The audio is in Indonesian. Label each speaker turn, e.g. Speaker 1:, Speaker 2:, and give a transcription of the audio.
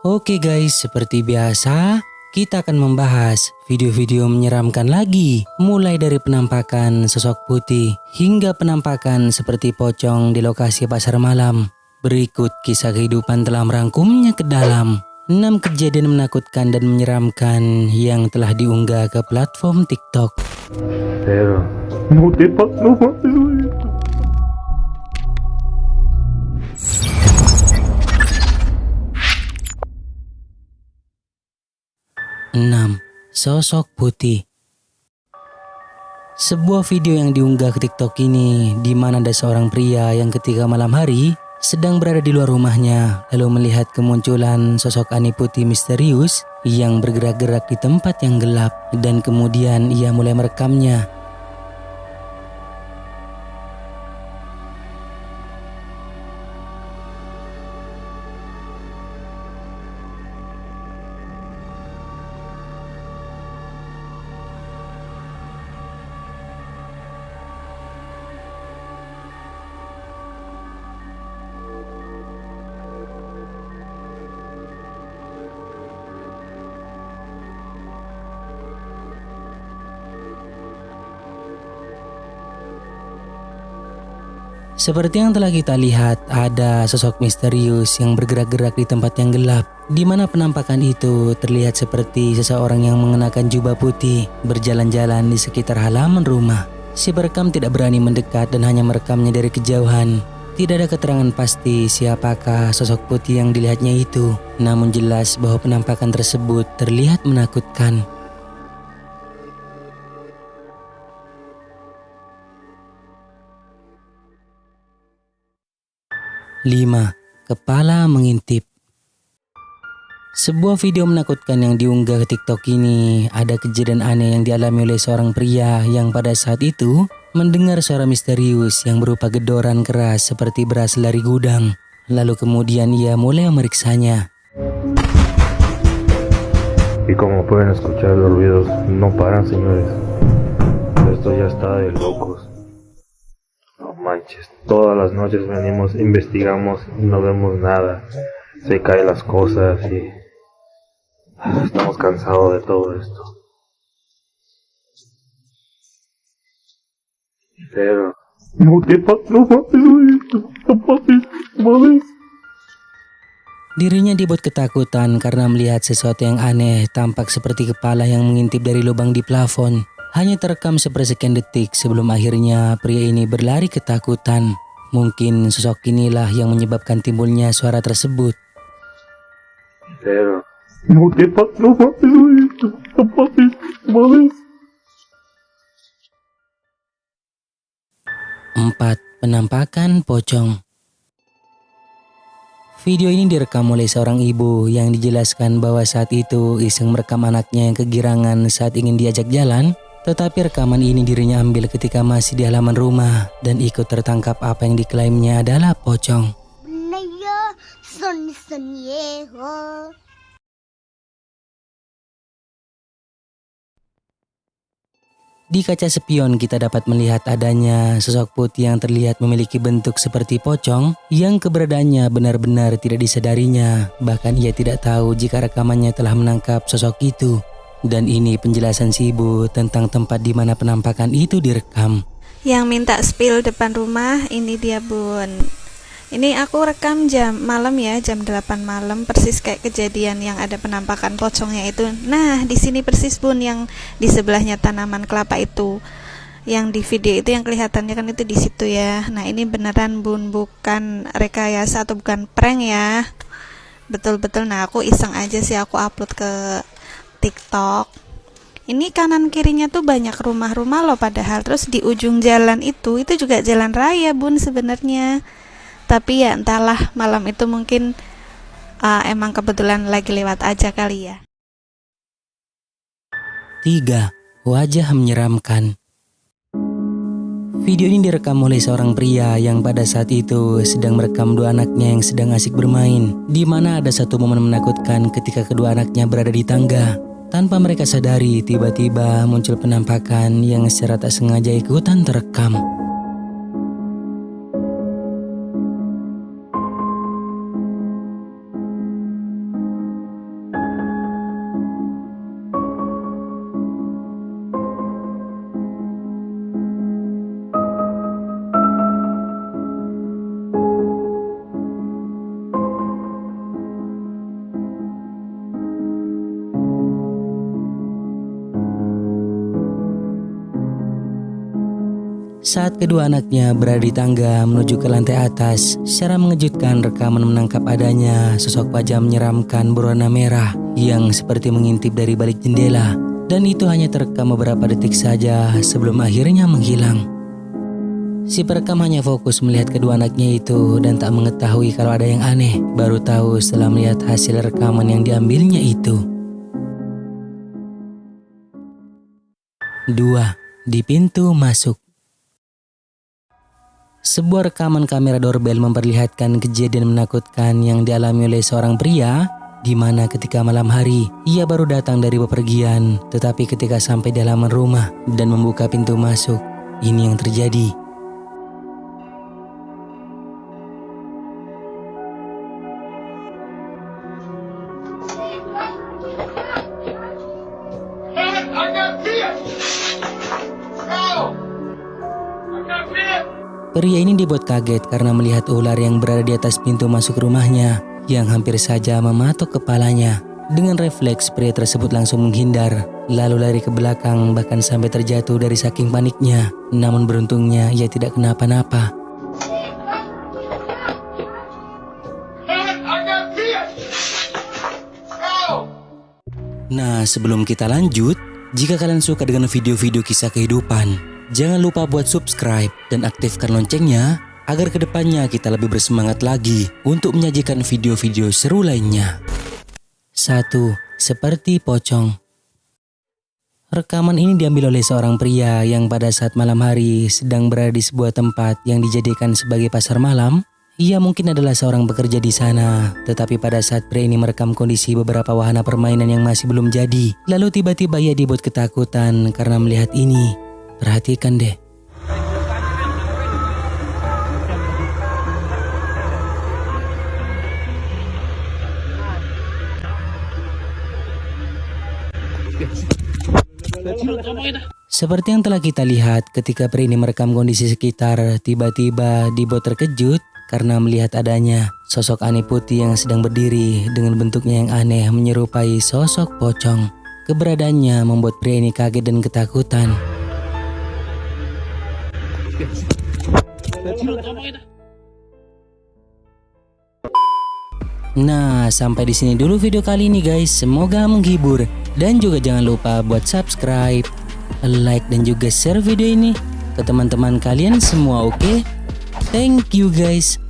Speaker 1: Oke guys, seperti biasa, kita akan membahas video-video menyeramkan lagi. Mulai dari penampakan sosok putih hingga penampakan seperti pocong di lokasi pasar malam. Berikut kisah kehidupan telah merangkumnya ke dalam 6 kejadian menakutkan dan menyeramkan yang telah diunggah ke platform TikTok.
Speaker 2: Pero no te no mames, güey.
Speaker 1: 6. Sosok putih. Sebuah video yang diunggah ke TikTok ini di mana ada seorang pria yang ketika malam hari sedang berada di luar rumahnya lalu melihat kemunculan sosok aneh putih misterius yang bergerak-gerak di tempat yang gelap dan kemudian ia mulai merekamnya. Seperti yang telah kita lihat, ada sosok misterius yang bergerak-gerak di tempat yang gelap, di mana penampakan itu terlihat seperti seseorang yang mengenakan jubah putih berjalan-jalan di sekitar halaman rumah. Si perekam tidak berani mendekat dan hanya merekamnya dari kejauhan. Tidak ada keterangan pasti siapakah sosok putih yang dilihatnya itu, namun jelas bahwa penampakan tersebut terlihat menakutkan. 5. Kepala mengintip. Sebuah video menakutkan yang diunggah ke TikTok ini ada kejadian aneh yang dialami oleh seorang pria yang pada saat itu mendengar suara misterius yang berupa gedoran keras seperti berasal dari gudang. Lalu kemudian ia mulai memeriksanya.
Speaker 2: Y como pueden escuchar, los ruidos no paran, señores. Esto ya está de locos. No manches, todas las noches venimos, investigamos y no vemos nada. Se caen las cosas y estamos cansados de todo esto. Pero no te no mames, güey. No mames, no mames.
Speaker 1: Dirinya dibuat ketakutan karena melihat sesuatu yang aneh tampak seperti kepala yang mengintip dari lubang di plafon. Hanya terekam sepersekian detik sebelum akhirnya pria ini berlari ketakutan. Mungkin sosok inilah yang menyebabkan timbulnya suara tersebut.
Speaker 2: Pero no te no mames, güey. No mames, no mames.
Speaker 1: 4. Penampakan pocong. Video ini direkam oleh seorang ibu yang dijelaskan bahwa saat itu iseng merekam anaknya yang kegirangan saat ingin diajak jalan. Tetapi rekaman ini dirinya ambil ketika masih di halaman rumah dan ikut tertangkap apa yang diklaimnya adalah pocong. Di kaca spion kita dapat melihat adanya sosok putih yang terlihat memiliki bentuk seperti pocong yang keberadaannya benar-benar tidak disadarinya. Bahkan ia tidak tahu jika rekamannya telah menangkap sosok itu. Dan ini penjelasan si ibu tentang tempat di mana penampakan itu direkam.
Speaker 3: Yang minta spill depan rumah, ini dia bun. Ini aku rekam jam malam ya, jam 8 malam, persis kayak kejadian yang ada penampakan pocongnya itu. Nah, di sini persis bun, yang di sebelahnya tanaman kelapa itu. Yang di video itu yang kelihatannya kan itu di situ ya. Nah, ini beneran bun, bukan rekayasa atau bukan prank ya. Betul-betul. Nah, aku iseng aja sih, aku upload ke TikTok. Ini kanan kirinya tuh banyak rumah-rumah loh padahal. Terus di ujung jalan itu juga jalan raya bun sebenarnya. Tapi ya entahlah, malam itu mungkin emang kebetulan lagi lewat aja kali ya.
Speaker 1: 3. Wajah menyeramkan. Video ini direkam oleh seorang pria yang pada saat itu sedang merekam dua anaknya yang sedang asik bermain. Di mana ada satu momen menakutkan ketika kedua anaknya berada di tangga. Tanpa mereka sadari, tiba-tiba muncul penampakan yang secara tak sengaja ikutan terekam. Saat kedua anaknya berada di tangga menuju ke lantai atas, secara mengejutkan rekaman menangkap adanya sosok wajah menyeramkan berwarna merah yang seperti mengintip dari balik jendela. Dan itu hanya terekam beberapa detik saja sebelum akhirnya menghilang. Si perekam hanya fokus melihat kedua anaknya itu dan tak mengetahui kalau ada yang aneh. Baru tahu setelah melihat hasil rekaman yang diambilnya itu. 2. Di pintu masuk. Sebuah rekaman kamera doorbell memperlihatkan kejadian menakutkan yang dialami oleh seorang pria, di mana ketika malam hari ia baru datang dari bepergian, tetapi ketika sampai di halaman rumah dan membuka pintu masuk, ini yang terjadi. Pria ini dibuat kaget karena melihat ular yang berada di atas pintu masuk rumahnya yang hampir saja mematok kepalanya. Dengan refleks, pria tersebut langsung menghindar, lalu lari ke belakang bahkan sampai terjatuh dari saking paniknya. Namun beruntungnya ia tidak kenapa-napa. Nah, sebelum kita lanjut, jika kalian suka dengan video-video kisah kehidupan, jangan lupa buat subscribe dan aktifkan loncengnya agar kedepannya kita lebih bersemangat lagi untuk menyajikan video-video seru lainnya. 1. Seperti pocong. Rekaman ini diambil oleh seorang pria yang pada saat malam hari sedang berada di sebuah tempat yang dijadikan sebagai pasar malam. Ia mungkin adalah seorang pekerja di sana, tetapi pada saat pria ini merekam kondisi beberapa wahana permainan yang masih belum jadi, lalu tiba-tiba ia dibuat ketakutan karena melihat ini. Perhatikan deh. Seperti yang telah kita lihat ketika pria ini merekam kondisi sekitar, tiba-tiba dibuat terkejut karena melihat adanya sosok aneh putih yang sedang berdiri dengan bentuknya yang aneh menyerupai sosok pocong. Keberadaannya membuat pria ini kaget dan ketakutan. Nah, sampai di sini dulu video kali ini guys. Semoga menghibur dan juga jangan lupa buat subscribe, like dan juga share video ini ke teman-teman kalian semua, oke? Thank you guys.